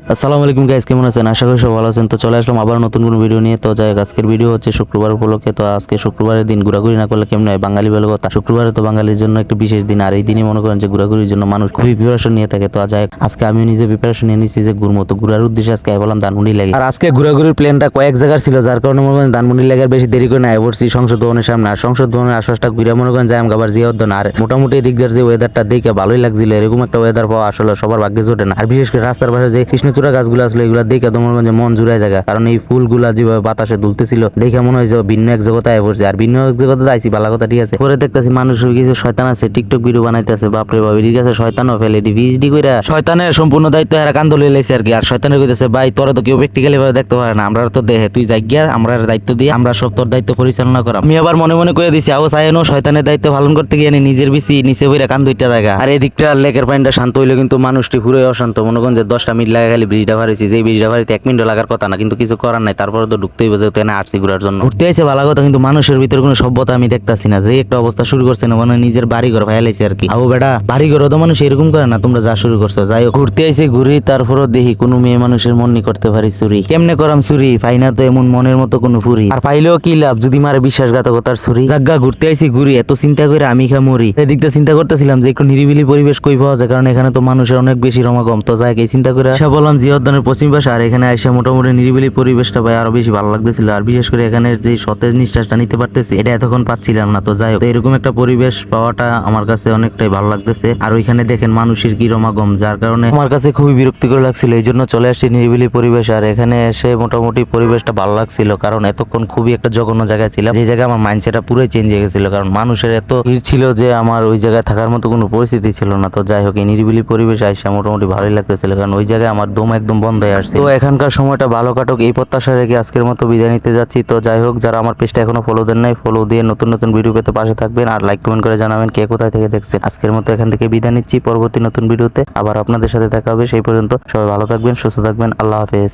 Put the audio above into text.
আসসালামু আলাইকুম গাইস, কেমন আছেন? আশা করি সব ভালো আছেন। তো চলে আসলাম আবার নতুন কোনো ভিডিও নিয়ে। তো যাই হোক, আজকের ভিডিও হচ্ছে শুক্রবার উপলক্ষে। তো আজকে শুক্রবারের দিন ঘোরাঘুরি না করলে কেমন হয়? বাঙালি বলে কথা, শুক্রবারে তো বাঙালির জন্য একটা বিশেষ দিন। আর এই দিনে মনে করেন যে ঘোরাঘুরির জন্য মানুষ খুবই প্রিপারেশন নিয়ে থাকে। তো যাই হোক, আজকে আমিও নিজে প্রিপারেশন নিয়ে নিচ্ছি যে ঘুরবো। তো ঘোরার উদ্দেশ্যে আজকে বললাম ধানমন্ডি লাগে। আর আজকে ঘোরাঘুরির প্ল্যানটা কয়েক জায়গার ছিল, যার কারণে মনে করেন ধানমন্ডি লাগার বেশি দেরি করে না পড়ছি সংসদ ভবনের সামনে। আর সংসদ ভবনের আশপাশটা ঘুরে মনে করেন যাই আবার জিয়াউদ্দিন। আর মোটামুটি এদিক দিয়ে যে ওয়েদারটা দেখে ভালোই লাগছিল। এরকম একটা ওয়েদার পাওয়া আসলে সবার ভাগ্যে জোটে না। আর বিশেষ করে রাস্তার পাশে যে কৃষ্ণচূড়া গাছগুলো আসলে এগুলো দেখে তো মনে করেন যে মন জুড়াই জায়গা। কারণ এই ফুলগুলা যেভাবে বাতাসে দুলতেছিল দেখে মনে হয় যে ভিন্ন এক জগতে আয় পড়ছে। আর ভিন্ন এক জগতে আইছি, ভালো কথা, ঠিক আছে। পরে দেখতেছি মানুষের কিছু শয়তান আছে, টিকটক ভিডিও বানাইতেছে। বাপরে বাপ, এদিকে আছে শয়তানও ফেলে ভিএইচডি কইরা শয়তানের সম্পূর্ণ দায়িত্ব এরা কান্দো লই লাইছে আর কি। আর শয়তানের কইতেছে, ভাই তোরা তো কেউ প্র্যাকটিক্যালি ভাবে দেখতে পারে না, আমরা তো দেখে তুই যাই গিয়া আমরা দায়িত্ব দিয়ে আমরা সব তোর দায়িত্ব পরিচালনা করা। আমি আবার মনে মনে কয়ে দিছি, আও সাইনো শয়তানের দায়িত্ব পালন করতে গিয়ে নিজের বিসি নিচে বইরা কান দুইটা জায়গা। আর এদিকটা লেকের পানিটা শান্ত হইলো, কিন্তু মানুষটি পুরোই অশান্ত। মনে করেন যে 10টা মিনিট লাগা খালি ব্রিজটা ভারিছি, যে ব্রিজটা ভারিতে 1 মিনিট লাগার কথা না, কিন্তু কিছু করার নাই। তারপরে তো ঢুকতেই বসে এখানে আরসি ঘুরার জন্য ঘুরতে আইছে, ভালো কথা, কিন্তু মানুষের ভিতরে কোনো সভ্যতা আমি দেখতাছি না। যে একটা অবস্থা শুরু করছে না, মানে নিজের বাড়ি ঘর ভাইলাইছে আর কি। আও বেটা, বাড়ি ঘর তো মানুষ এরকম করে না, তোমরা যা শুরু করছো। যাই হোক, ঘুরতে আইছে ঘুরি, তারপরও দেখি কোনো মেয়ে মানুষের মন নি করতে পারি চুরি। কেমনে করাম চুরি? ফাইনা তো এমন মনের মতো কোনো ফুরি। আর পাইলেও কি লাভ যদি মারে বিশ্বাসঘাতকতার ছুরি। জাগা ঘুরতে আইছি ঘুরি, এত চিন্তা করে আমি খা মরি। এদিকটা চিন্তা করতেছিলাম যে একটু নিরিবিলি পরিবেশ কই পাওয়া যায়, কারণ এখানে তো মানুষের অনেক বেশি রমাগম। তো যাই এই চিন্তা করে সে বললাম জিয়াউদ্দিনের পশ্চিম পাশে। আর এখানে এসে মোটামুটি নিরিবিলি পরিবেশটা ভাই আরো বেশি ভালো লাগতেছিল। আর বিশেষ করে এখানে যে সতেজ নিঃশ্বাসটা নিতে পারতেছি, এটা এতক্ষণ পাচ্ছিলাম না। তো যাই হোক, এরকম একটা পরিবেশ পাওয়াটা আমার কাছে অনেকটাই ভালো লাগতেছে। আর ওইখানে দেখেন মানুষের কি রমাগম, যার কারণে আমার কাছে খুবই বিরক্তিকর লাগছিল। এই জন্য চলে আসছি নিরিবিলি পরিবেশ। আর এখানে এসে মোটামুটি পরিবেশটা ভালো লাগছিল, কারণ এতক্ষণ খুবই একটা জঘন্য জায়গায় ছিলাম, যে জায়গায় আমার মাইন্ডসেটটা পুরোই চেঞ্জ হয়ে গেছিল। কারণ মানুষের এত ভিড় ছিল যে আমার ওই জায়গায় থাকার মতো কোনো পরিস্থিতি ছিল না। তো যাই হোক, এই নিরিবিলি পরিবেশ আইসা মোটামুটি ভালোই লাগতেছিল, কারণ ওই জায়গায় আমার দম একদম বন্ধ হয়ে আসছে। তো এখানকার সময়টা ভালো কাটুক এই প্রত্যাশা রেখে আজকের মতো বিদায় নিতে যাচ্ছি। তো যাই হোক, যারা আমার পেজটা এখনো ফলো দেন নাই, ফলো দিয়ে নতুন নতুন ভিডিও পেতে পাশে থাকবেন। আর লাইক কমেন্ট করে জানাবেন কে কোথায় থেকে দেখছেন। আজকের মতো এখান থেকে বিদায় নিচ্ছি, পরবর্তী নতুন ভিডিওতে আবার আপনাদের সাথে দেখা হবে। সেই পর্যন্ত সবাই ভালো থাকবেন, সুস্থ থাকবেন, আল্লাহ হাফেজ।